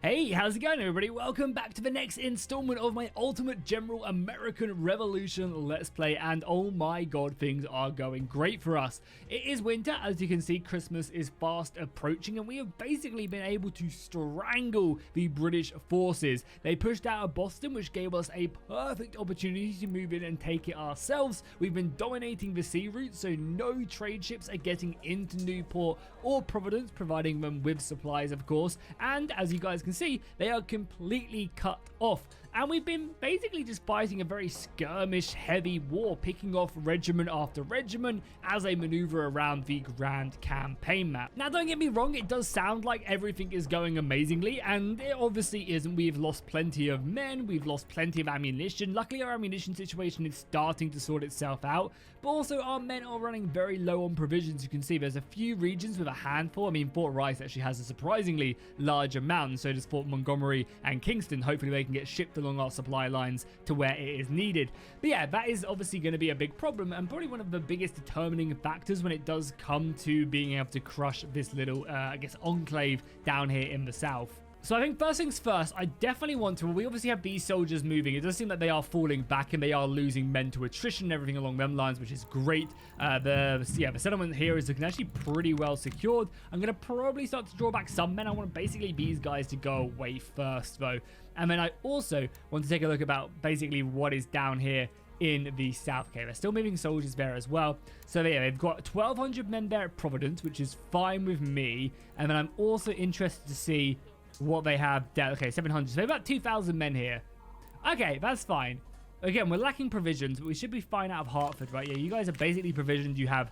Hey, how's it going everybody? Welcome back to the next installment of my Ultimate General American Revolution Let's Play, and oh my god, things are going great for us. It is winter, as you can see. Christmas is fast approaching, and we have basically been able to strangle the British forces. They pushed out of Boston, which gave us a perfect opportunity to move in and take it ourselves. We've been dominating the sea route, so no trade ships are getting into Newport or Providence, providing them with supplies, of course. And as you guys can see, they are completely cut off, and we've been basically just fighting a very skirmish heavy war, picking off regiment after regiment as they maneuver around the grand campaign map. Now don't get me wrong, it does sound like everything is going amazingly, and it obviously isn't. We've lost plenty of men, we've lost plenty of ammunition. Luckily our ammunition situation is starting to sort itself out, but also our men are running very low on provisions. You can see there's a few regions with a handful. I mean, Fort Rice actually has a surprisingly large amount, so does Fort Montgomery and Kingston. Hopefully they can get shipped along our supply lines to where it is needed. But yeah, that is obviously going to be a big problem, and probably one of the biggest determining factors when it does come to being able to crush this little, I guess, enclave down here in the south. So I think first things first, I definitely want to, we obviously have these soldiers moving. It does seem that they are falling back and they are losing men to attrition and everything along them lines, which is great. The settlement here is looking actually pretty well secured. I'm going to probably start to draw back some men. I want basically these guys to go away first though. And then I also want to take a look about basically what is down here in the south. Okay, they're still moving soldiers there as well. So yeah, they've got 1,200 men there at Providence, which is fine with me. And then I'm also interested to see what they have down. Okay, 700. So about 2,000 men here. Okay, that's fine. Again, we're lacking provisions, but we should be fine out of Hartford, right? Yeah, you guys are basically provisioned. You have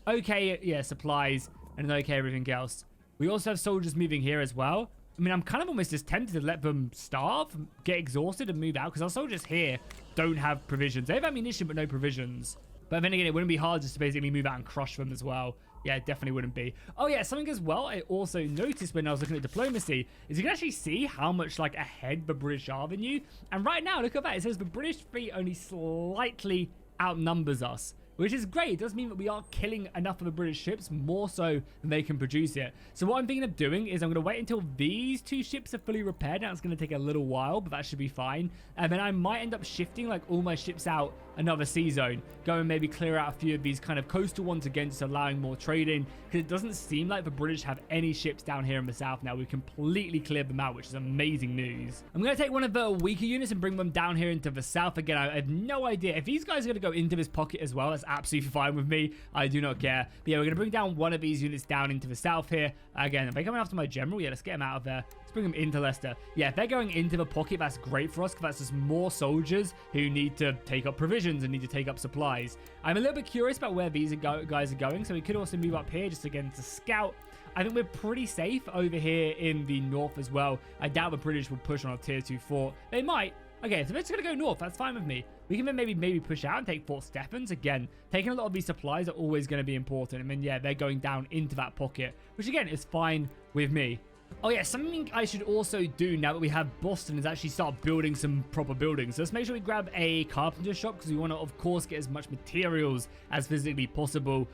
okay, yeah, supplies, and then okay, everything else. We also have soldiers moving here as well. I mean, I'm kind of almost just tempted to let them starve, get exhausted, and move out, because our soldiers here don't have provisions. They have ammunition, but no provisions. But then again, it wouldn't be hard just to basically move out and crush them as well. Yeah, it definitely wouldn't be. Oh yeah, something as well I also noticed when I was looking at diplomacy is you can actually see how much like ahead the British are than you. And right now, look at that. It says the British fleet only slightly outnumbers us, which is great. It does mean that we are killing enough of the British ships, more so than they can produce it. So what I'm thinking of doing is I'm going to wait until these two ships are fully repaired. Now it's going to take a little while, but that should be fine. And then I might end up shifting like all my ships out another sea zone, go and maybe clear out a few of these kind of coastal ones again, just allowing more trading, because it doesn't seem like the British have any ships down here in the south now. We've completely cleared them out, which is amazing news. I'm going to take one of the weaker units and bring them down here into the south again. I have no idea if these guys are going to go into this pocket as well. That's absolutely fine with me. I do not care. But yeah, we're going to bring down one of these units down into the south here. Again, are they coming after my general? Yeah, let's get them out of there. Let's bring them into Leicester. Yeah, if they're going into the pocket, that's great for us, because that's just more soldiers who need to take up provisions and need to take up supplies. I'm a little bit curious about where these guys are going, so we could also move up here just again to scout. I think we're pretty safe over here in the north as well. I doubt the British will push on a tier 2 fort. They might. Okay, so we're just going to go north. That's fine with me. We can then maybe push out and take Fort Stephens. Again, taking a lot of these supplies are always going to be important. I mean, yeah, they're going down into that pocket, which again is fine with me. Oh yeah, something I should also do now that we have Boston is actually start building some proper buildings. So let's make sure we grab a carpenter shop, because we want to, of course, get as much materials as physically possible,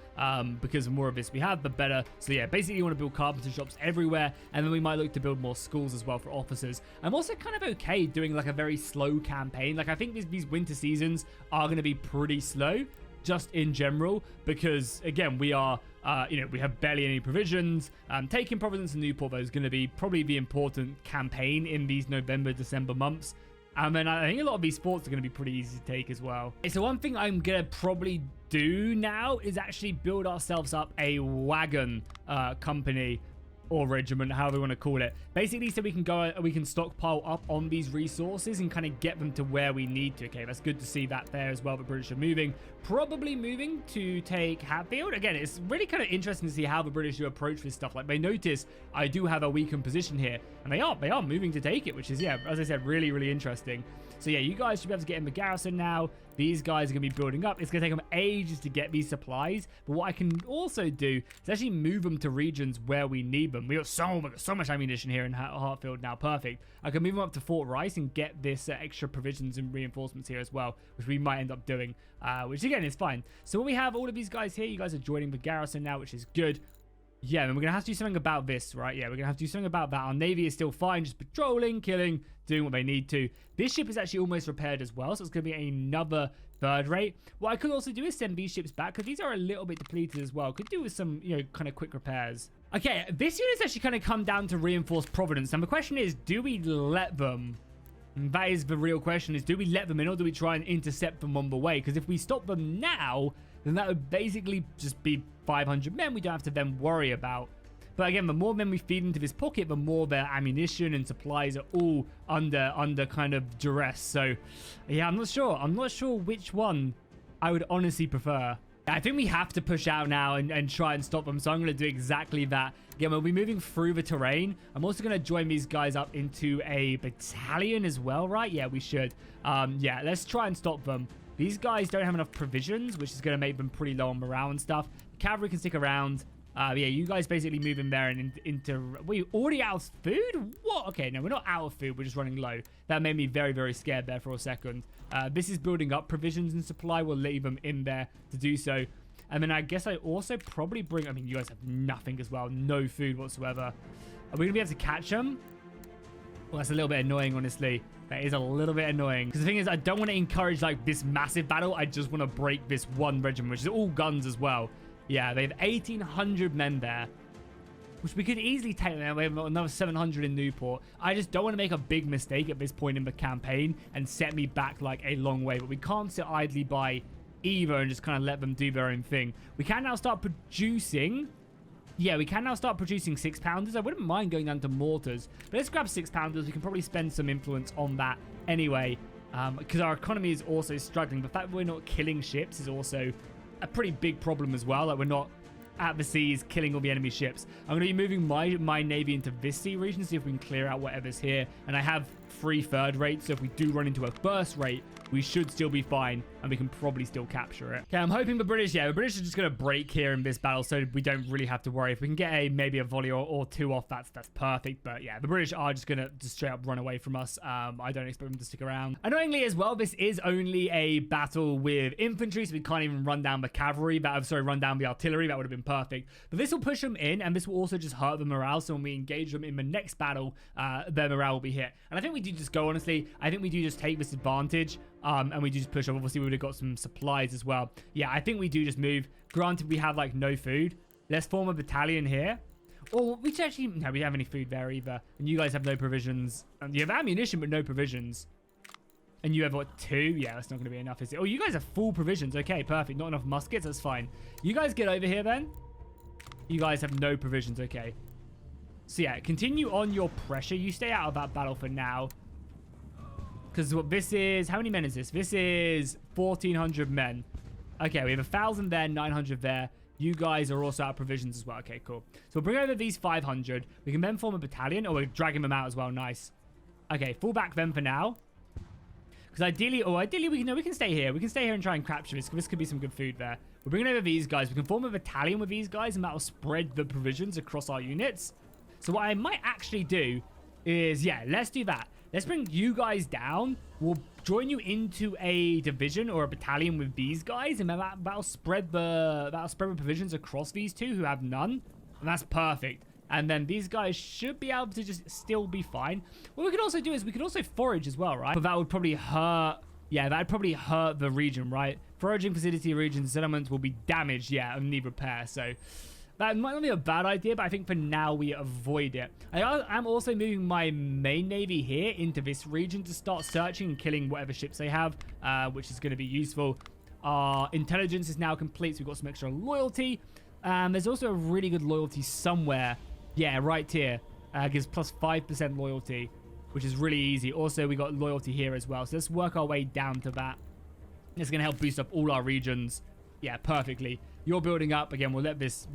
because the more of this we have, the better. So yeah, basically you want to build carpenter shops everywhere, and then we might look to build more schools as well for officers. I'm also kind of okay doing like a very slow campaign. Like I think these winter seasons are going to be pretty slow, just in general, because again, we are we have barely any provisions. Taking Providence and Newport though is going to be probably the important campaign in these November, December months. And then I think a lot of these forts are going to be pretty easy to take as well. So one thing I'm going to probably do now is actually build ourselves up a wagon company, or regiment, however you want to call it. Basically, so we can stockpile up on these resources and kind of get them to where we need to. Okay, that's good to see that there as well. The British are moving, probably moving to take Hatfield. Again, it's really kind of interesting to see how the British do approach this stuff. Like, they notice I do have a weakened position here, and they are moving to take it, which is, yeah, as I said, really, really interesting. So yeah, you guys should be able to get in the garrison now. These guys are going to be building up. It's going to take them ages to get these supplies, but what I can also do is actually move them to regions where we need them. We got so much ammunition here in Hartfield now. Perfect. I can move them up to Fort Rice and get this extra provisions and reinforcements here as well, which we might end up doing, which again is fine. So when we have all of these guys here, you guys are joining the garrison now, which is good. Yeah, and we're going to have to do something about this, right? Yeah, we're going to have to do something about that. Our Navy is still fine, just patrolling, killing, doing what they need to. This ship is actually almost repaired as well, so it's going to be another third rate. What I could also do is send these ships back, because these are a little bit depleted as well. Could do with some, you know, kind of quick repairs. Okay, this unit's actually kind of come down to reinforce Providence. And the question is, do we let them? And that is the real question, is do we let them in, or do we try and intercept them on the way? Because if we stop them now, then that would basically just be 500 men we don't have to then worry about. But again, the more men we feed into this pocket, the more their ammunition and supplies are all under kind of duress. So, yeah, I'm not sure. I'm not sure which one I would honestly prefer. I think we have to push out now and try and stop them. So I'm going to do exactly that. Again, we'll be moving through the terrain. I'm also going to join these guys up into a battalion as well, right? Yeah, we should. Yeah, let's try and stop them. These guys don't have enough provisions, which is going to make them pretty low on morale and stuff. The cavalry can stick around. Yeah, you guys basically move in there and into... Wait, already out of food? What? Okay, no, we're not out of food. We're just running low. That made me very, very scared there for a second. This is building up provisions and supply. We'll leave them in there to do so. And then I guess I also probably bring... I mean, you guys have nothing as well. No food whatsoever. Are we going to be able to catch them? Well, that's a little bit annoying, honestly. That is a little bit annoying. Because the thing is, I don't want to encourage, like, this massive battle. I just want to break this one regiment, which is all guns as well. Yeah, they have 1,800 men there, which we could easily take them. We have another 700 in Newport. I just don't want to make a big mistake at this point in the campaign and set me back, like, a long way. But we can't sit idly by either and just kind of let them do their own thing. We can now start producing... Yeah, we can now start producing 6-pounders. I wouldn't mind going down to mortars. But let's grab 6-pounders. We can probably spend some influence on that anyway. Because our economy is also struggling. The fact that we're not killing ships is also a pretty big problem as well. Like, we're not at the seas killing all the enemy ships. I'm going to be moving my navy into this sea region, see if we can clear out whatever's here. And I have 3 third rates, so if we do run into a first rate, we should still be fine, and we can probably still capture it. Okay, I'm hoping the British are just going to break here in this battle, so we don't really have to worry. If we can get maybe a volley or 2 off, that's perfect. But yeah, the British are just going to just straight up run away from us. I don't expect them to stick around. Annoyingly as well, this is only a battle with infantry, so we can't even run down the cavalry. Run down the artillery. That would have been perfect. But this will push them in, and this will also just hurt the morale. So when we engage them in the next battle, their morale will be hit. And I think we do just go, honestly. I think we do just take this advantage. And we do just push up. Obviously, we would have got some supplies as well. Yeah, I think we do just move. Granted, we have, like, no food. Let's form a battalion here. Or we should actually... No, we don't have any food there either. And you guys have no provisions. You have ammunition, but no provisions. And you have, what, 2? Yeah, that's not going to be enough, is it? Oh, you guys have full provisions. Okay, perfect. Not enough muskets. That's fine. You guys get over here, then. You guys have no provisions. Okay. So, yeah, continue on your pressure. You stay out of that battle for now. Because what this is... How many men is this? This is 1,400 men. Okay, we have 1,000 there, 900 there. You guys are also out of provisions as well. Okay, cool. So we'll bring over these 500. We can then form a battalion. Oh, we're dragging them out as well. Nice. Okay, fall back then for now. Because ideally we can stay here. We can stay here and try and capture this. This could be some good food there. We're bringing over these guys. We can form a battalion with these guys, and that will spread the provisions across our units. So what I might actually do is, yeah, let's do that. Let's bring you guys down. We'll join you into a division or a battalion with these guys, and that'll spread the provisions across these two who have none. And that's perfect. And then these guys should be able to just still be fine. What we could also do is we could also forage as well, right? But that would probably hurt. Yeah, that'd probably hurt the region, right? Foraging facility region settlements will be damaged, yeah, and need repair. So that might not be a bad idea, but I think for now we avoid it. I'm also moving my main navy here into this region to start searching and killing whatever ships they have, which is going to be useful. Our intelligence is now complete, so we've got some extra loyalty. There's also a really good loyalty somewhere. Yeah, right here. Gives plus 5% loyalty, which is really easy. Also, we got loyalty here as well. So let's work our way down to that. It's going to help boost up all our regions. Yeah, perfectly. You're building up. Again, we'll let this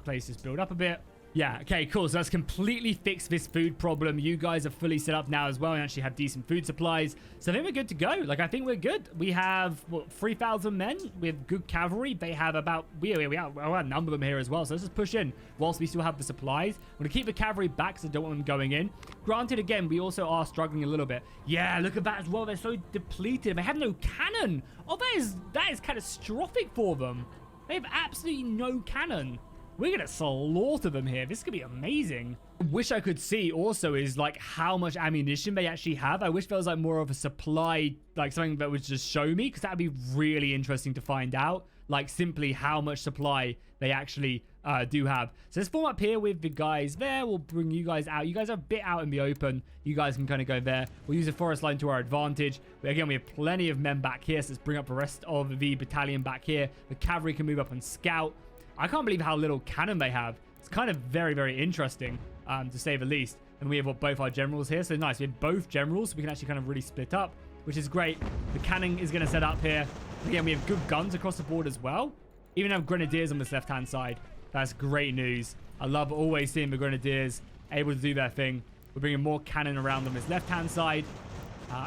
place just build up a bit. Yeah, okay, cool. So that's completely fixed this food problem. You guys are fully set up now as well and actually have decent food supplies. So I think we're good to go. Like, I think we're good. We have, what, 3,000 men with good cavalry. They have about, we outnumber them here as well. So let's just push in whilst we still have the supplies. I'm going to keep the cavalry back because I don't want them going in. Granted, again, we also are struggling a little bit. Yeah, look at that as well. They're so depleted. They have no cannon. Oh, that is catastrophic for them. They have absolutely no cannon. We're going to slaughter them here. This is going to be amazing. Wish I could see also is like how much ammunition they actually have. I wish there was like more of a supply, like something that would just show me, because that'd be really interesting to find out, like simply how much supply they actually do have. So let's form up here with the guys there. We'll bring you guys out. You guys are a bit out in the open. You guys can kind of go there. We'll use the forest line to our advantage. But again, we have plenty of men back here, so let's bring up the rest of the battalion back here. The cavalry can move up and scout. I can't believe how little cannon they have. It's kind of very, very interesting, to say the least. And we have both our generals here. So nice. We have both generals. So we can actually kind of really split up, which is great. The cannon is going to set up here. Again, we have good guns across the board as well. Even have grenadiers on this left-hand side. That's great news. I love always seeing the grenadiers able to do their thing. We're bringing more cannon around on this left-hand side.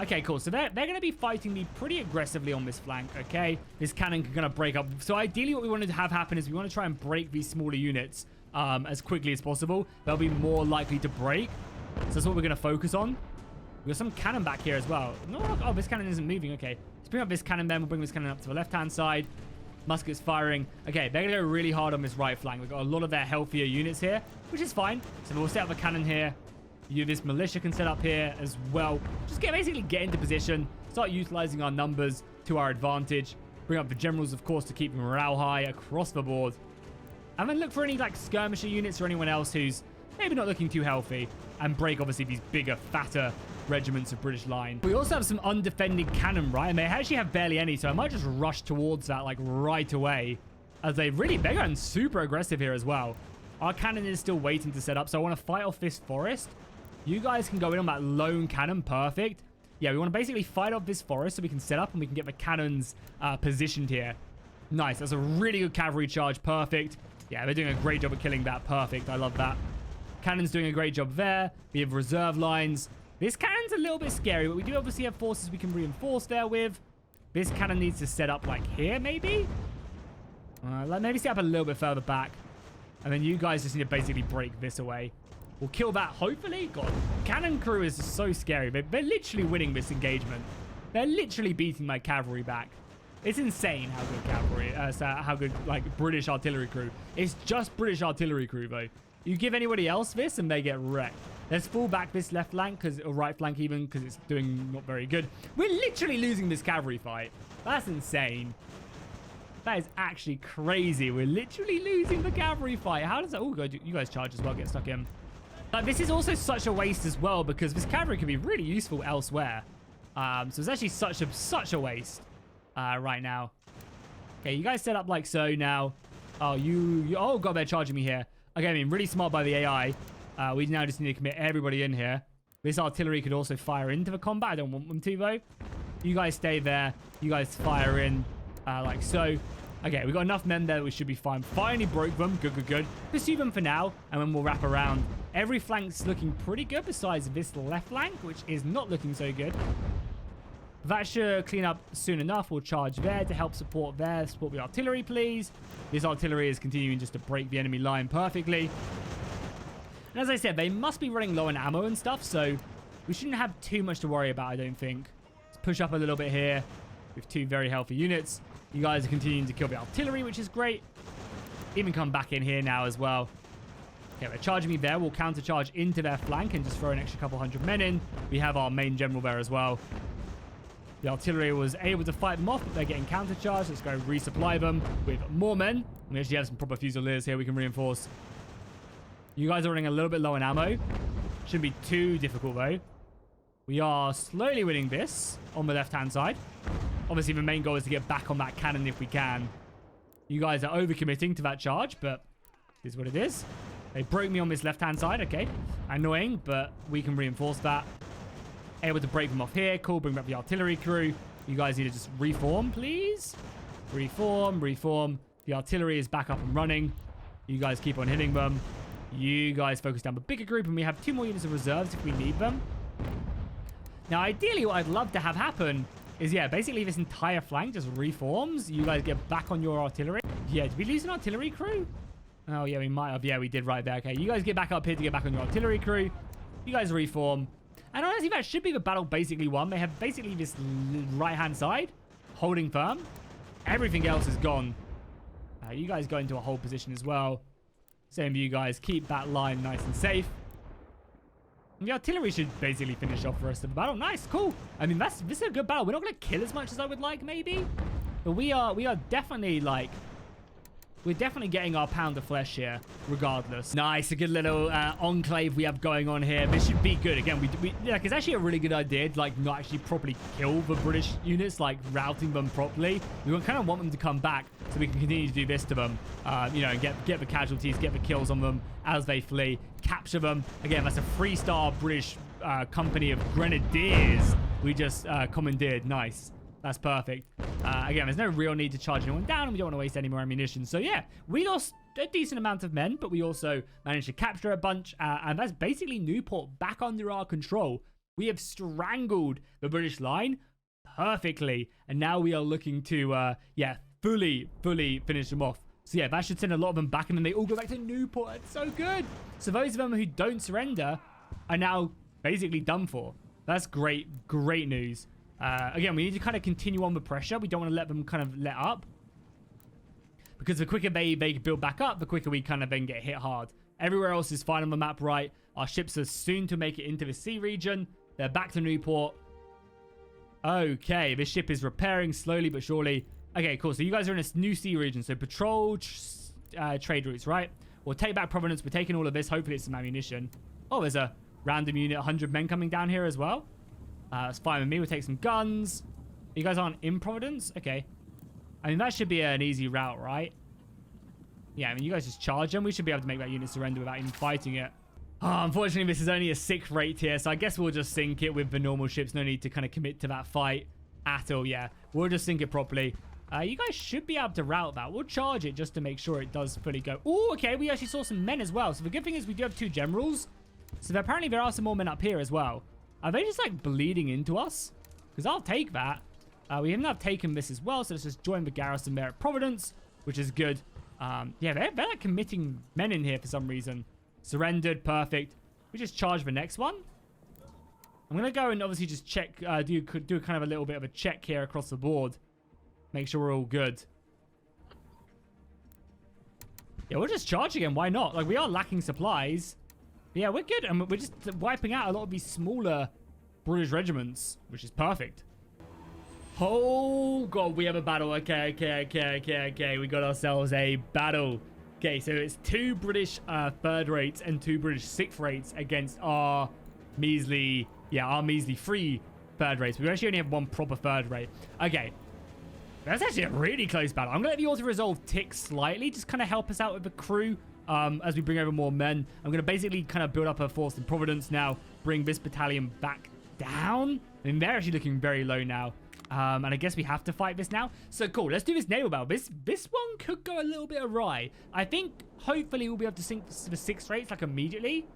Okay, cool. So they're going to be fighting me pretty aggressively on this flank, okay? This cannon can kind of break up. So ideally what we want to have happen is we want to try and break these smaller units as quickly as possible. They'll be more likely to break. So that's what we're going to focus on. We've got some cannon back here as well. No, oh, this cannon isn't moving. Okay, let's bring up this cannon then. We'll bring this cannon up to the left-hand side. Muskets firing. Okay, they're going to go really hard on this right flank. We've got a lot of their healthier units here, which is fine. So we'll set up a cannon here. This militia can set up here as well. Just basically get into position. Start utilizing our numbers to our advantage. Bring up the generals, of course, to keep morale high across the board. And then look for any like skirmisher units or anyone else who's maybe not looking too healthy. And break, obviously, these bigger, fatter regiments of British line. We also have some undefended cannon, right? And they actually have barely any, so I might just rush towards that like right away. As they're going super aggressive here as well. Our cannon is still waiting to set up, so I want to fight off this forest. You guys can go in on that lone cannon. Perfect. Yeah, we want to basically fight off this forest so we can set up and we can get the cannons positioned here. Nice. That's a really good cavalry charge. Perfect. Yeah, they're doing a great job of killing that. Perfect. I love that. Cannon's doing a great job there. We have reserve lines. This cannon's a little bit scary, but we do obviously have forces we can reinforce there with. This cannon needs to set up like here, maybe? Like maybe set up a little bit further back. And then you guys just need to basically break this away. We'll kill that, hopefully. God, cannon crew is just so scary. They're literally winning this engagement. They're literally beating my cavalry back. It's insane how good cavalry, how good, like, British artillery crew. It's just British artillery crew, though. You give anybody else this and they get wrecked. Let's fall back this left flank, or right flank even, because it's doing not very good. We're literally losing this cavalry fight. That's insane. That is actually crazy. We're literally losing the cavalry fight. How does that... Oh, you guys charge as well. Get stuck in. But this is also such a waste as well, because this cavalry can be really useful elsewhere. So it's actually such a waste right now. Okay, you guys set up like so now. Oh, oh, God, they're charging me here. Okay, I mean, really smart by the AI. We now just need to commit everybody in here. This artillery could also fire into the combat. I don't want them to, though. You guys stay there. You guys fire in like so. Okay, we've got enough men there that we should be fine. Finally broke them. Good, good, good. Pursue them for now, and then we'll wrap around. Every flank's looking pretty good besides this left flank, which is not looking so good. That should clean up soon enough. We'll charge there to help support there. Support the artillery, please. This artillery is continuing just to break the enemy line perfectly. And as I said, they must be running low on ammo and stuff, so we shouldn't have too much to worry about, I don't think. Let's push up a little bit here with two very healthy units. You guys are continuing to kill the artillery, which is great. Even come back in here now as well. Okay, they're charging me there. We'll counter-charge into their flank and just throw an extra couple hundred men in. We have our main general there as well. The artillery was able to fight them off, but they're getting counter-charged. Let's go resupply them with more men. We actually have some proper fusiliers here we can reinforce. You guys are running a little bit low on ammo. Shouldn't be too difficult, though. We are slowly winning this on the left-hand side. Obviously, the main goal is to get back on that cannon if we can. You guys are overcommitting to that charge, but it is what it is. They broke me on this left-hand side. Okay. Annoying, but we can reinforce that. Able to break them off here. Cool. Bring back the artillery crew. You guys need to just reform, please. Reform, reform. The artillery is back up and running. You guys keep on hitting them. You guys focus down the bigger group, and we have 2 more units of reserves if we need them. Now, ideally, what I'd love to have happen is, yeah, basically this entire flank just reforms. You guys get back on your artillery. Yeah, did we lose an artillery crew? Oh, yeah, we might have. Yeah, we did right there. Okay, you guys get back up here to get back on your artillery crew. You guys reform. And honestly, that should be the battle basically won. They have basically this right-hand side holding firm. Everything else is gone. You guys go into a hold position as well. Same for you guys. Keep that line nice and safe. The artillery should basically finish off the rest of the battle. Nice, cool. I mean, this is a good battle. We're not going to kill as much as I would like, maybe. But we are definitely, like... We're definitely getting our pound of flesh here, regardless. Nice, a good little enclave we have going on here. This should be good. Again, like, it's actually a really good idea to, like, not actually properly kill the British units, like, routing them properly. We kind of want them to come back so we can continue to do this to them, you know, and get the casualties, get the kills on them as they flee, capture them. Again, that's a 3-star British company of grenadiers we just commandeered. Nice. That's perfect. Again, there's no real need to charge anyone down, and we don't want to waste any more ammunition. So, yeah, we lost a decent amount of men, but we also managed to capture a bunch, and that's basically Newport back under our control. We have strangled the British line perfectly, and now we are looking to, yeah, fully finish them off. So, yeah, that should send a lot of them back, and then they all go back to Newport. It's so good. So, those of them who don't surrender are now basically done for. That's great news. Again, we need to kind of continue on the pressure. We don't want to let them kind of let up. Because the quicker they build back up, the quicker we kind of then get hit hard. Everywhere else is fine on the map, right? Our ships are soon to make it into the sea region. They're back to Newport. Okay, this ship is repairing slowly but surely. Okay, cool. So you guys are in a new sea region. So patrol trade routes, right? We'll take back Providence. We're taking all of this. Hopefully it's some ammunition. Oh, there's a random unit, 100 men coming down here as well. That's fine with me. We'll take some guns. You guys aren't in Providence? Okay. I mean, that should be an easy route, right? Yeah, I mean, you guys just charge them. We should be able to make that unit surrender without even fighting it. Oh, unfortunately, this is only a 6th rate here, so I guess we'll just sink it with the normal ships. No need to kind of commit to that fight at all. Yeah, we'll just sink it properly. You guys should be able to route that. We'll charge it just to make sure it does fully go. Oh, okay. We actually saw some men as well. So the good thing is we do have 2 generals. So apparently there are some more men up here as well. Are they just, like, bleeding into us? Because I'll take that. We have taken this as well, so let's just join the garrison there at Providence, which is good. Yeah, they're like, committing men in here for some reason. Surrendered, perfect. We just charge the next one. I'm going to go and obviously just check, do kind of a little bit of a check here across the board. Make sure we're all good. Yeah, we'll just charge again. Why not? Like, we are lacking supplies. But yeah, we're good. And we're just wiping out a lot of these smaller British regiments, which is perfect. Oh, God, we have a battle. Okay. We got ourselves a battle. Okay, so it's 2 British 3rd rates and 2 British 6th rates against our measly 3 3rd rates. We actually only have 1 proper 3rd rate. Okay. That's actually a really close battle. I'm going to let the auto-resolve tick slightly. Just kind of help us out with the crew. As we bring over more men. I'm going to basically kind of build up a force in Providence now. Bring this battalion back down. I mean, they're actually looking very low now. And I guess we have to fight this now. So cool. Let's do this naval battle. This one could go a little bit awry. I think hopefully we'll be able to sink the 6 rates like immediately.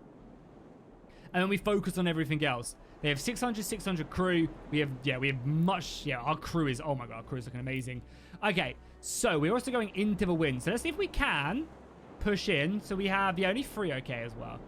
And then we focus on everything else. They have 600 crew. We have much. Yeah, our crew is, oh my God, our crew is looking amazing. Okay, so we're also going into the wind. So let's see if we can push in. So we have, yeah, only 3 okay as well.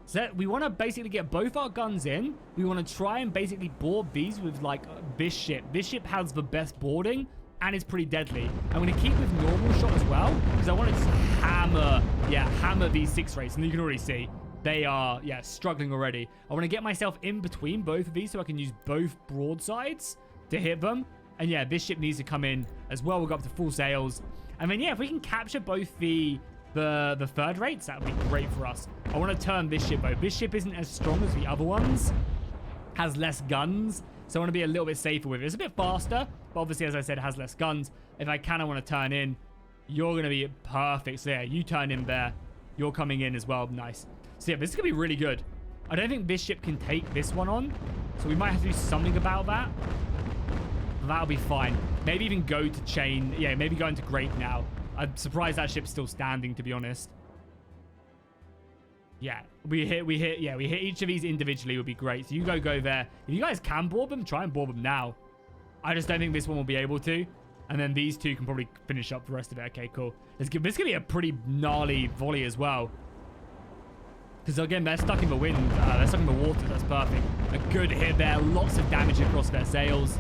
So we want to basically get both our guns in. We want to try and basically board these with, like, this ship. This ship has the best boarding and it's pretty deadly. I'm going to keep with normal shot as well because I want to just hammer these 6 rates. And you can already see they are, struggling already. I want to get myself in between both of these so I can use both broadsides to hit them. And yeah, this ship needs to come in as well. We'll go up to full sails. And then, yeah, if we can capture both the 3rd rates, that would be great for us. I want to turn this ship though. This ship isn't as strong as the other ones. Has less guns. So I want to be a little bit safer with it. It's a bit faster, but obviously, as I said, it has less guns. If I can, I want to turn in. You're going to be perfect. So yeah, you turn in there. You're coming in as well. Nice. So yeah, this is going to be really good. I don't think this ship can take this one on. So we might have to do something about that. That'll be fine. Maybe even go to chain. Yeah, maybe go into grape now. I'm surprised that ship's still standing, to be honest. Yeah, we hit each of these individually would be great. So you go there. If you guys can board them, try and board them now. I just don't think this one will be able to. And then these 2 can probably finish up the rest of it. Okay, cool. This could be a pretty gnarly volley as well. Because again, they're stuck in the wind. They're stuck in the water. That's perfect. A good hit there. Lots of damage across their sails.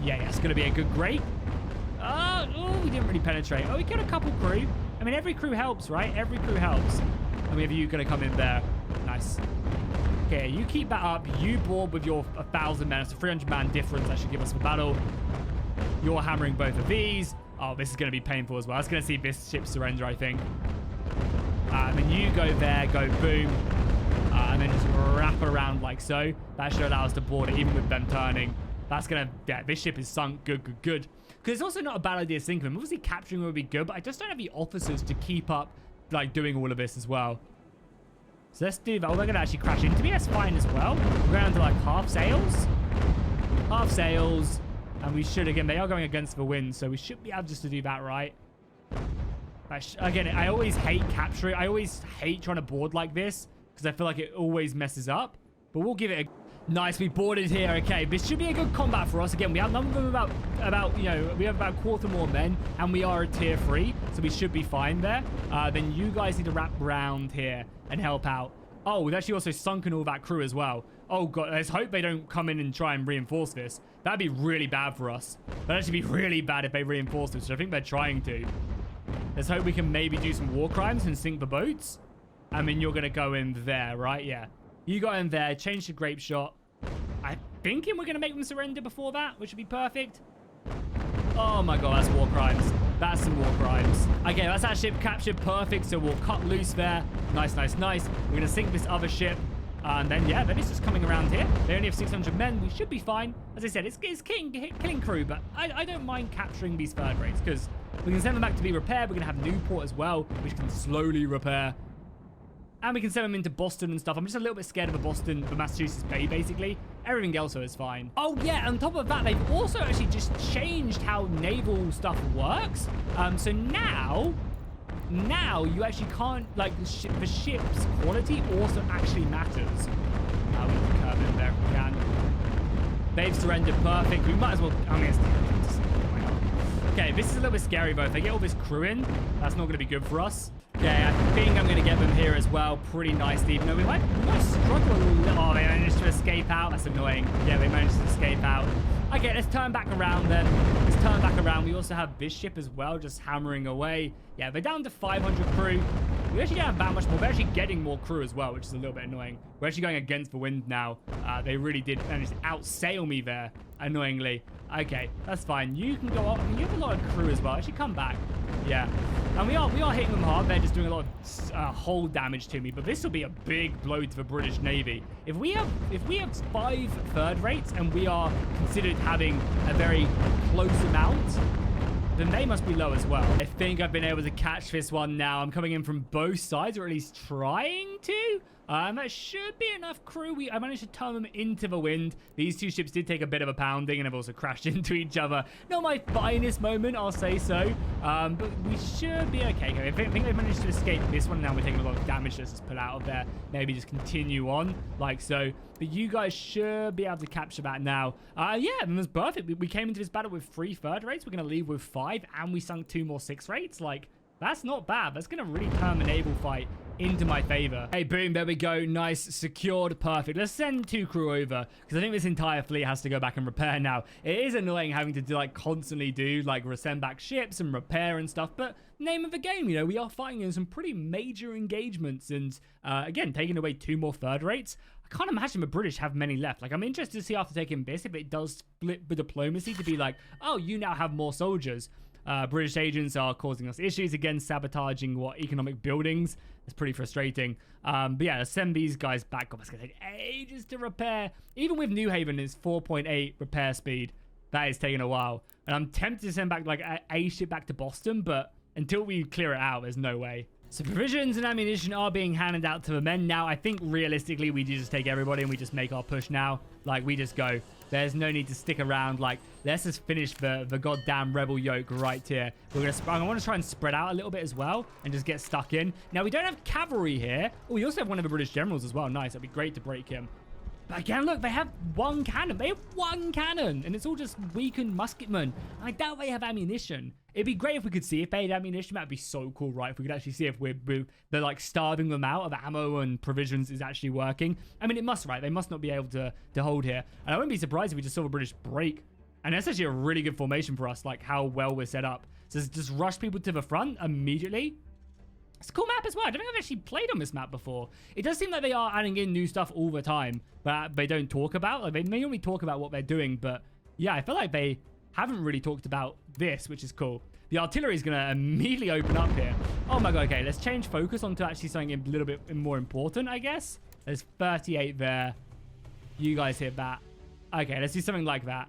Yeah, it's going to be a good grape. Oh, we didn't really penetrate. Oh, we killed a couple crew. I mean, every crew helps, right? Every crew helps. And we have you going to come in there. Nice. Okay, you keep that up. You board with your 1,000 men. It's a 300-man difference that should give us the battle. You're hammering both of these. Oh, this is going to be painful as well. It's going to see this ship surrender, I think. And then you go there, go boom. And then just wrap it around like so. That should allow us to board it, even with them turning. That's going to... Yeah, this ship is sunk. Good, good, good. Because it's also not a bad idea sinking them. Obviously, capturing would be good, but I just don't have the officers to keep up, like, doing all of this as well. So let's do that. Oh, they're going to actually crash into me. That's fine as well. We're going to like half sails. Half sails. And we should, again, they are going against the wind, so we should be able just to do that right. Again, I always hate capturing. I always hate trying to board like this because I feel like it always messes up. But we'll give it a... Nice, we boarded here. Okay, this should be a good combat for us. Again, we outnumber them about, you know, we have about a quarter more men, and we are a tier 3, so we should be fine there. Then you guys need to wrap around here and help out. Oh, we've actually also sunken all that crew as well. Oh, God, let's hope they don't come in and try and reinforce this. That'd be really bad for us. That'd actually be really bad if they reinforce this, which I think they're trying to. Let's hope we can maybe do some war crimes and sink the boats. I mean, you're going to go in there, right? Yeah. You go in there, change the grape shot. I'm thinking we're going to make them surrender before that, which would be perfect. Oh my God, that's war crimes. That's some war crimes. Okay, that's our ship captured. Perfect. So we'll cut loose there. Nice, nice, nice. We're going to sink this other ship. And then, yeah, then it's just coming around here. They only have 600 men. We should be fine. As I said, it's killing crew, but I don't mind capturing these third rates because we can send them back to be repaired. We're going to have Newport as well, which can slowly repair. And we can send them into Boston and stuff. I'm just a little bit scared of the Massachusetts Bay, basically. Everything else is fine. Oh, yeah, on top of that, they've also actually just changed how naval stuff works. So now you actually can't, like, the ship's quality also actually matters. We can curve in there if we can. They've surrendered. Perfect. We might as well... I mean, okay, this is a little bit scary, though. If they get all this crew in, that's not going to be good for us. Okay, I think I'm going to get them here as well pretty nicely. Even though we might struggle a little. Oh, they managed to escape out. That's annoying. Yeah, they managed to escape out. Okay, let's turn back around then. Let's turn back around. We also have this ship as well, just hammering away. Yeah, they're down to 500 crew. We actually don't have that much more. We're actually getting more crew as well, which is a little bit annoying. We're actually going against the wind now. They really did manage to outsail me there, annoyingly. Okay, that's fine. You can go up. I mean, you have a lot of crew as well. Actually, come back. Yeah. And we are hitting them hard. They're just doing a lot of hull damage to me. But this will be a big blow to the British Navy. If we have 5 third rates and we are considered having a very close amount, then they must be low as well. I think I've been able to catch this one now. I'm coming in from both sides, or at least trying to. That should be enough crew. I managed to turn them into the wind. These two ships did take a bit of a pounding and have also crashed into each other. Not my finest moment, I'll say so. But we should be okay. I think they managed to escape this one. Now we're taking a lot of damage. Let's just pull out of there. Maybe just continue on like so. But you guys should be able to capture that now. Yeah, and that's perfect. We came into this battle with 3 third rates. We're going to leave with 5, and we sunk 2 more 6 rates. Like, that's not bad. That's going to really turn the naval fight into my favor. Hey, boom, there we go. Nice, secured, perfect. Let's send 2 crew over, because I think this entire fleet has to go back and repair now. It is annoying having to do, like, constantly do, like, send back ships and repair and stuff, but name of the game, you know, we are fighting in some pretty major engagements, and again, taking away 2 more third rates. I can't imagine the British have many left. Like, I'm interested to see after taking this if it does split the diplomacy to be like, oh, you now have more soldiers. British agents are causing us issues, again, sabotaging economic buildings. It's pretty frustrating. But yeah, let's send these guys back. God, that's going to take ages to repair. Even with New Haven, it's 4.8 repair speed. That is taking a while. And I'm tempted to send back like a ship back to Boston, but until we clear it out, there's no way. So provisions and ammunition are being handed out to the men now. I think realistically, we do just take everybody and we just make our push now. Like, we just go. There's no need to stick around. Like, let's just finish the goddamn rebel yoke right here. I want to try and spread out a little bit as well and just get stuck in. Now, we don't have cavalry here. Oh, we also have one of the British generals as well. Nice. That'd be great to break him. But again, look, they have 1 cannon. They have 1 cannon, and it's all just weakened musketmen. I doubt they have ammunition. It'd be great if we could see if they had ammunition. That'd be so cool, right? If we could actually see if they're like starving them out of ammo and provisions is actually working. I mean, it must, right? They must not be able to hold here. And I wouldn't be surprised if we just saw the British break. And that's actually a really good formation for us, like how well we're set up. So just rush people to the front immediately. It's a cool map as well. I don't think I've actually played on this map before. It does seem like they are adding in new stuff all the time, but they don't talk about. Like, they may only talk about what they're doing, but yeah, I feel like they haven't really talked about this, which is cool. The artillery is going to immediately open up here. Oh my god, okay, let's change focus onto actually something a little bit more important, I guess. There's 38 there. You guys hit that. Okay, let's do something like that.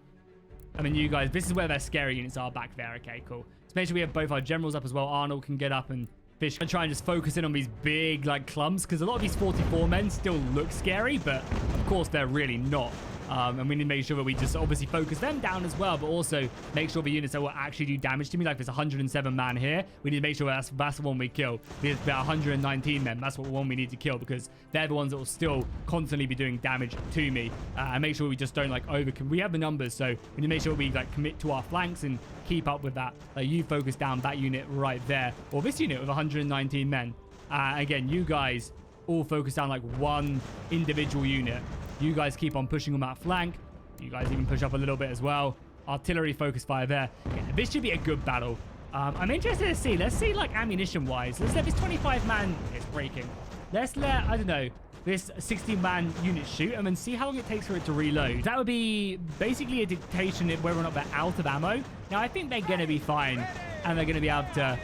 I mean, you guys, this is where their scary units are back there. Okay, cool. Let's make sure we have both our generals up as well. Arnold can get up and fish and try and just focus in on these big, like, clumps, because a lot of these 44 men still look scary, but of course they're really not. And we need to make sure that we just obviously focus them down as well, but also make sure the units that will actually do damage to me, like there's 107 man here, we need to make sure that's the one we kill. There's about 119 men, that's what one we need to kill, because they're the ones that will still constantly be doing damage to me. And make sure we just don't, like, we have the numbers, so we need to make sure we, like, commit to our flanks and keep up with that. Like, you focus down that unit right there, or this unit with 119 men. Again, you guys all focus down, like, one individual unit. You guys keep on pushing on that flank. You guys even push up a little bit as well. Artillery focus fire there. Yeah, this should be a good battle. I'm interested to see. Let's see, like, ammunition-wise. Let's let this 25-man... It's breaking. Let's let, I don't know, this 60-man unit shoot and then see how long it takes for it to reload. That would be basically a dictation of whether or not they're out of ammo. Now, I think they're going to be fine. And they're going to be able to...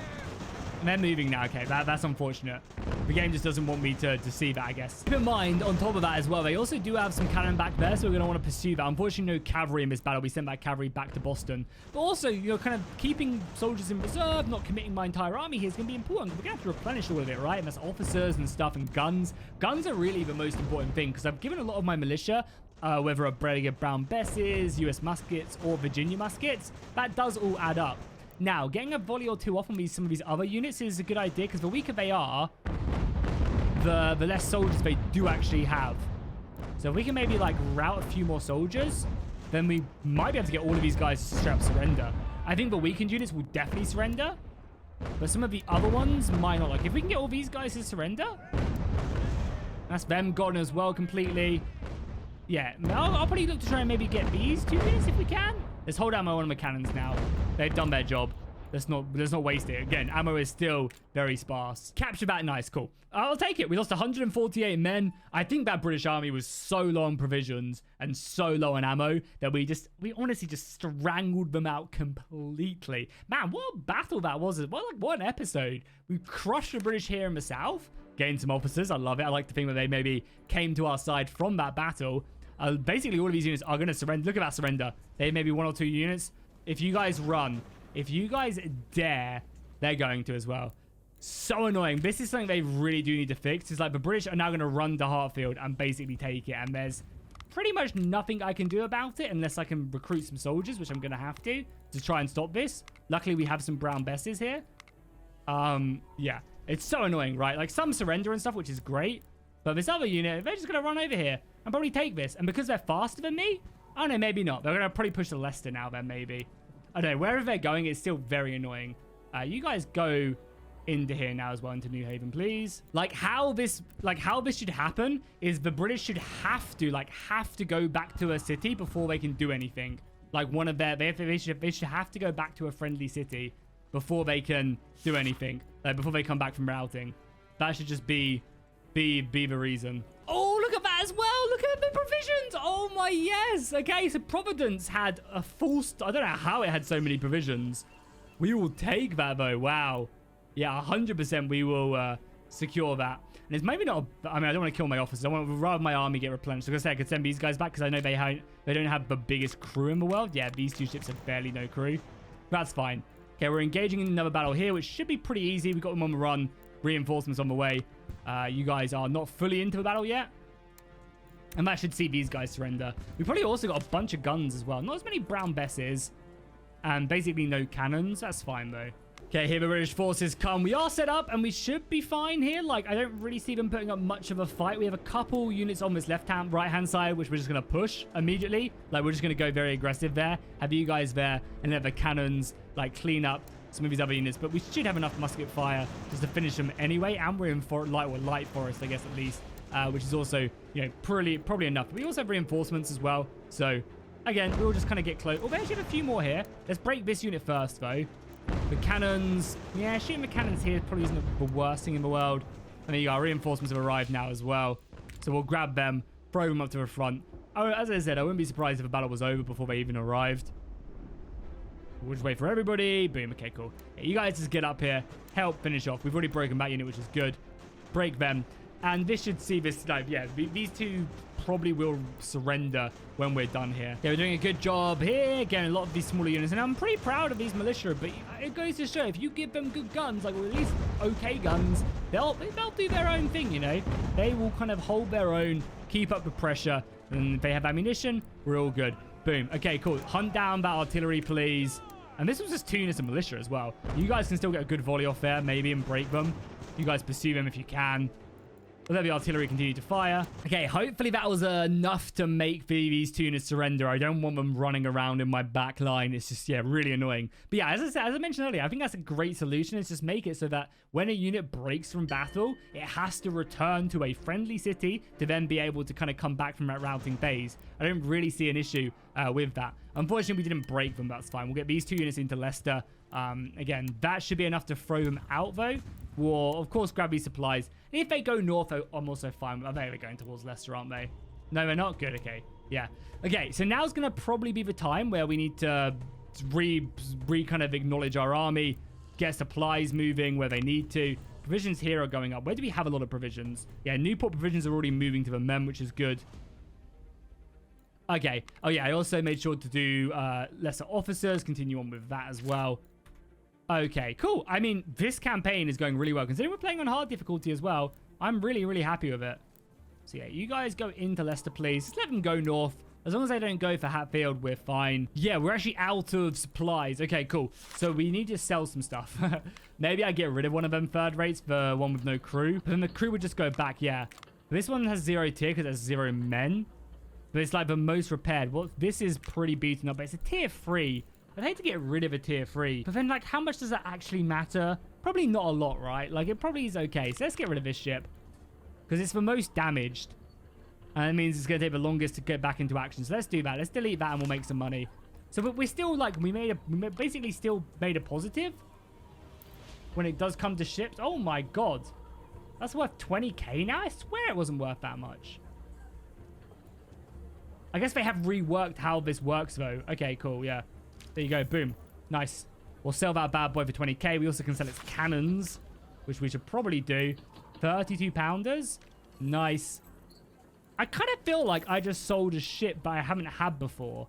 They're moving now. Okay, that's unfortunate. The game just doesn't want me to see that, I guess. Keep in mind, on top of that as well, they also do have some cannon back there, so we're going to want to pursue that. Unfortunately, no cavalry in this battle. We sent that cavalry back to Boston. But also, you know, kind of keeping soldiers in reserve, not committing my entire army here is going to be important. We're going to have to replenish all of it, right? And that's officers and stuff and guns. Guns are really the most important thing, because I've given a lot of my militia, whether a Brigadier Brown Besses, US muskets, or Virginia muskets, that does all add up. Now, getting a volley or two off on some of these other units is a good idea, because the weaker they are, the less soldiers they do actually have. So if we can maybe, like, route a few more soldiers, then we might be able to get all of these guys to straight up surrender. I think the weakened units will definitely surrender, but some of the other ones might not. Like, if we can get all these guys to surrender, that's them gone as well completely. Yeah, I'll probably look to try and maybe get these 2 units if we can. Let's hold ammo on the cannons now. They've done their job. Let's not waste it. Again, ammo is still very sparse. Capture that. Nice. Cool. I'll take it. We lost 148 men. I think that British army was so low on provisions and so low on ammo that we honestly just strangled them out completely. Man, what a battle that was. What an episode. We crushed the British here in the south. Gained some officers. I love it. I like to think that they maybe came to our side from that battle. Basically, all of these units are going to surrender. Look at that surrender. They maybe 1 or 2 units. If you guys run, if you guys dare, they're going to as well. So annoying. This is something they really do need to fix. It's like the British are now going to run to Hartfield and basically take it. And there's pretty much nothing I can do about it unless I can recruit some soldiers, which I'm going to have to try and stop this. Luckily, we have some Brown Besses here. Yeah, it's so annoying, right? Like, some surrender and stuff, which is great. But this other unit, they're just going to run over here and probably take this. And because they're faster than me, I don't know, maybe not. They're going to probably push to Leicester now then, maybe. I don't know. Wherever they're going, it's still very annoying. You guys go into here now as well, into New Haven, please. Like, how this should happen is the British should have to go back to a city before they can do anything. Like, one of their... They should have to go back to a friendly city before they can do anything. Like, before they come back from routing. That should just be the reason. Oh, look at that as well. Look at the provisions. Oh my, yes. Okay, so Providence had a full... I don't know how it had so many provisions. We will take that, though. Wow. Yeah, 100% we will secure that. And it's maybe not... I mean, I don't want to kill my officers. I want rather my army get replenished. Like I said, I could send these guys back because I know they don't have the biggest crew in the world. Yeah, these 2 ships have barely no crew. That's fine. Okay, we're engaging in another battle here, which should be pretty easy. We got them on the run. Reinforcements on the way. You guys are not fully into the battle yet. And that should see these guys surrender. We probably also got a bunch of guns as well. Not as many Brown Besses. And basically no cannons. That's fine, though. Okay, here the British forces come. We are set up, and we should be fine here. Like, I don't really see them putting up much of a fight. We have a couple units on this right-hand side, which we're just going to push immediately. Like, we're just going to go very aggressive there. Have you guys there, and let the cannons, like, clean up some of these other units. But we should have enough musket fire just to finish them anyway. And we're in light forest, I guess, at least. Which is also, you know, probably enough. But we also have reinforcements as well. So, again, we'll just kind of get close. Oh, we actually have a few more here. Let's break this unit first, though. The cannons. Yeah, shooting the cannons here probably isn't the worst thing in the world. And there you go. Reinforcements have arrived now as well. So we'll grab them, throw them up to the front. Oh, as I said, I wouldn't be surprised if the battle was over before they even arrived. We'll just wait for everybody. Boom. Okay, cool. Yeah, you guys just get up here. Help finish off. We've already broken that unit, which is good. Break them. And this should see this, like, yeah, these two probably will surrender when we're done here. Yeah, we're doing a good job here, getting a lot of these smaller units, and I'm pretty proud of these militia, but it goes to show, if you give them good guns, like, or at least okay guns, they'll do their own thing, you know? They will kind of hold their own, keep up the pressure, and if they have ammunition, we're all good. Boom. Okay, cool. Hunt down that artillery, please. And this was just Tunis and militia as well. You guys can still get a good volley off there, maybe, and break them. You guys pursue them if you can. Let the artillery continue to fire. Okay, hopefully that was enough to make these Tunis surrender. I don't want them running around in my back line. It's just, yeah, really annoying. But yeah, as I mentioned earlier, I think that's a great solution. Is just make it so that when a unit breaks from battle, it has to return to a friendly city to then be able to kind of come back from that routing phase. I don't really see an issue with that. Unfortunately, we didn't break them. That's fine. We'll get these two units into Leicester. Again, that should be enough to throw them out, though. We'll, of course, grab these supplies. And if they go north, I'm also fine. I think they're going towards Leicester, aren't they? No, they're not. Good. Okay. Yeah. Okay, so now's going to probably be the time where we need to kind of acknowledge our army, get supplies moving where they need to. Provisions here are going up. Where do we have a lot of provisions? Yeah, Newport provisions are already moving to the Mem, which is good. Okay. Oh, yeah, I also made sure to do lesser officers. Continue on with that as well. Okay, cool. I mean, this campaign is going really well. Considering we're playing on hard difficulty as well, I'm really, really happy with it. So yeah, you guys go into Leicester, please. Just let them go north. As long as they don't go for Hatfield, we're fine. Yeah, we're actually out of supplies. Okay, cool. So we need to sell some stuff. Maybe I get rid of one of them third rates, the one with no crew. But then the crew would just go back, yeah. This one has 0 tier because it has 0 men. But it's like the most repaired. Well, this is pretty beaten up, but it's a tier 3. I'd hate to get rid of a tier 3. But then, like, how much does that actually matter? Probably not a lot, right? Like, it probably is okay. So let's get rid of this ship. Because it's the most damaged. And it means it's going to take the longest to get back into action. So let's do that. Let's delete that and we'll make some money. So but we're still, like, we basically still made a positive. When it does come to ships. Oh, my God. That's worth 20k now? I swear it wasn't worth that much. I guess they have reworked how this works, though. Okay, cool. Yeah. There you go. Boom. Nice. We'll sell that bad boy for 20k. We also can sell its cannons, which we should probably do. 32 pounders. Nice. I kind of feel like I just sold a ship but I haven't had before.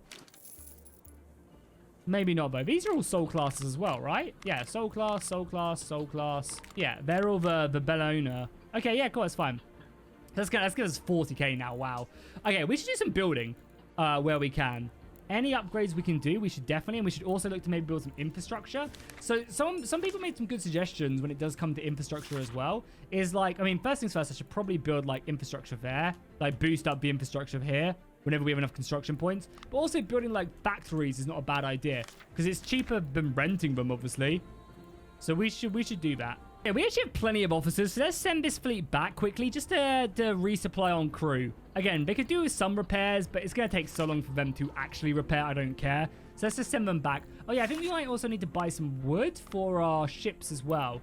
Maybe not, though. These are all soul classes as well, right? Yeah, soul class, soul class, soul class. Yeah, they're all the Bellona. Okay, yeah, cool. That's fine. Let's get us 40k now. Wow. Okay, we should do some building where we can. Any upgrades we can do, we should definitely, and we should also look to maybe build some infrastructure. So some people made some good suggestions when it does come to infrastructure as well. Is like, I mean, first things first, I should probably build like infrastructure there, like boost up the infrastructure here whenever we have enough construction points. But also building like factories is not a bad idea because it's cheaper than renting them, obviously. So we should do that. Yeah, we actually have plenty of officers, so let's send this fleet back quickly just to resupply on crew. Again, they could do some repairs, but it's going to take so long for them to actually repair. I don't care. So let's just send them back. Oh, yeah, I think we might also need to buy some wood for our ships as well.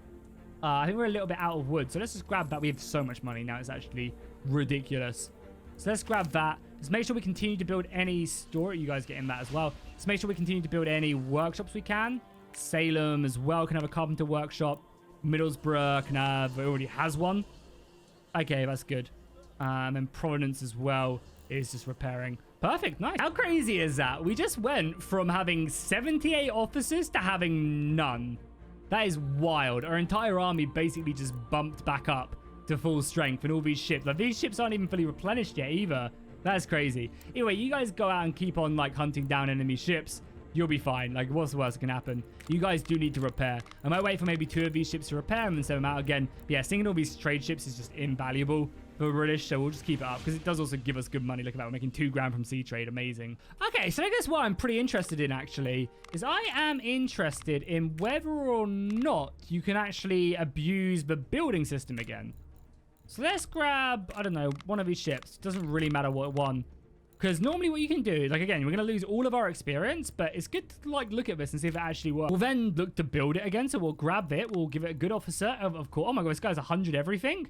I think we're a little bit out of wood, so let's just grab that. We have so much money now. It's actually ridiculous. So let's grab that. Let's make sure we continue to build any store. You guys get in that as well. Let's make sure we continue to build any workshops we can. Salem as well can have a carpenter workshop. Middlesbrough can have, it already has one. Okay, that's good. And Providence as well is just repairing. Perfect, nice. How crazy is that? We just went from having 78 officers to having none. That is wild. Our entire army basically just bumped back up to full strength and all these ships. Like, these ships aren't even fully replenished yet either. That's crazy. Anyway, you guys go out and keep on, like, hunting down enemy ships. You'll be fine. Like, what's the worst that can happen? You guys do need to repair. I might wait for maybe 2 of these ships to repair them and send them out again. But yeah, seeing all these trade ships is just invaluable for British, so we'll just keep it up because it does also give us good money. Look at that. We're making 2 grand from sea trade. Amazing. Okay, so I guess what I'm pretty interested in, actually, is I am interested in whether or not you can actually abuse the building system again. So let's grab, I don't know, one of these ships. Doesn't really matter what one. Because normally what you can do, like, again, we're going to lose all of our experience, but it's good to, like, look at this and see if it actually works. We'll then look to build it again, so we'll grab it. We'll give it a good officer, of course. Oh, my God, this guy's 100 everything.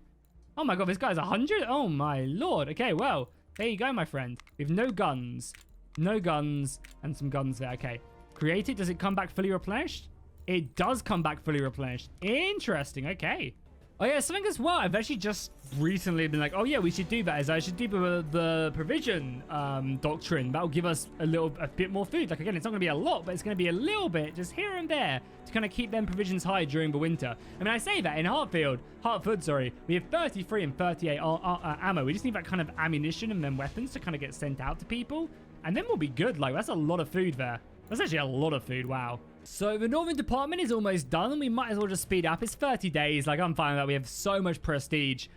Oh, my God, this guy's 100? Oh, my Lord. Okay, well, there you go, my friend. We have no guns. No guns, and some guns there. Okay. Create it. Does it come back fully replenished? It does come back fully replenished. Interesting. Okay. Oh, yeah, something as well. I've actually just recently been like, oh, yeah, we should do that. Is I should do the provision doctrine. That'll give us a bit more food. Like, again, it's not going to be a lot, but it's going to be a little bit just here and there to kind of keep them provisions high during the winter. I mean, I say that in Hartford, sorry, we have 33 and 38 ammo. We just need that kind of ammunition and then weapons to kind of get sent out to people. And then we'll be good. Like, that's a lot of food there. That's actually a lot of food. Wow. So the Northern Department is almost done, and we might as well just speed up. It's 30 days. Like, I'm fine with that. We have so much prestige,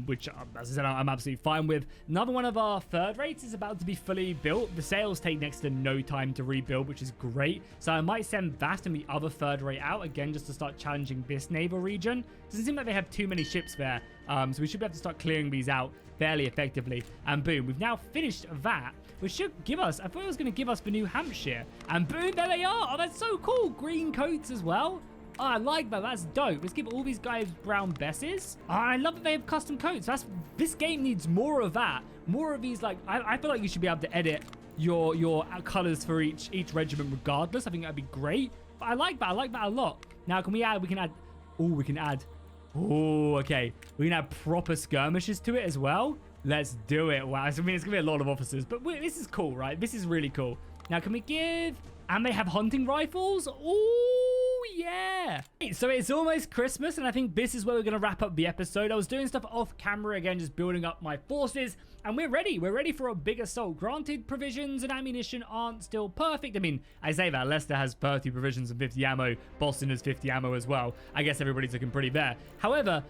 which, as I said, I'm absolutely fine with. Another one of our third rates is about to be fully built. The sails take next to no time to rebuild, which is great. So I might send that and the other third rate out, again, just to start challenging this naval region. Doesn't seem like they have too many ships there, so we should be able to start clearing these out fairly effectively. And boom, we've now finished that, which should give us, I thought it was going to give us the New Hampshire. And boom, there they are. Oh, that's so cool. Green coats as well. Oh, I like that. That's dope. Let's give all these guys brown besses. Oh, I love that they have custom coats. This game needs more of that. More of these, like, I feel like you should be able to edit your colors for each regiment regardless. I think that'd be great. But I like that. I like that a lot. Now, we can add. Oh, okay. We can add proper skirmishes to it as well. Let's do it. Wow. I mean, it's going to be a lot of officers, but this is cool, right? This is really cool. Now, can we give... And they have hunting rifles? Oh, yeah. So it's almost Christmas, and I think this is where we're going to wrap up the episode. I was doing stuff off camera again, just building up my forces, and we're ready. We're ready for a big assault. Granted, provisions and ammunition aren't still perfect. I mean, I say that. Leicester has 30 provisions and 50 ammo. Boston has 50 ammo as well. I guess everybody's looking pretty there. However,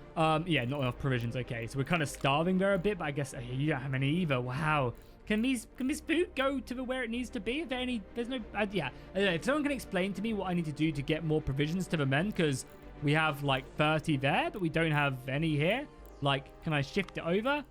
yeah, not enough provisions. Okay, so we're kind of starving there a bit, but I guess you don't have any either. Wow. Can this food go to where it needs to be? There's no, yeah. I don't know, if someone can explain to me what I need to do to get more provisions to the men, because we have like 30 there, but we don't have any here. Like, can I shift it over?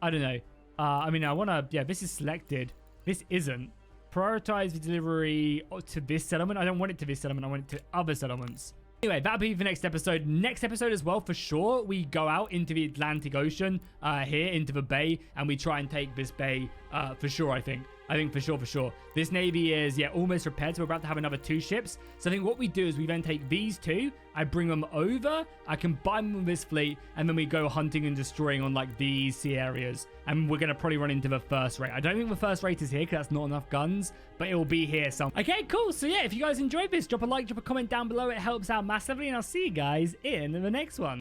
I don't know. I mean, I want to, yeah, this is selected. This isn't. Prioritize the delivery to this settlement. I don't want it to this settlement. I want it to other settlements. Anyway, that'll be the next episode. Next episode as well, for sure, we go out into the Atlantic Ocean, here, into the bay, and we try and take this bay, for sure, I think. For sure. This navy is, yeah, almost repaired, so we're about to have another 2 ships. So I think what we do is we then take these 2, I bring them over, I combine them with this fleet, and then we go hunting and destroying on, like, these sea areas. And we're going to probably run into the first rate. I don't think the first rate is here, because that's not enough guns, but it will be here somewhere. Okay, cool. So yeah, if you guys enjoyed this, drop a like, drop a comment down below. It helps out massively, and I'll see you guys in the next one.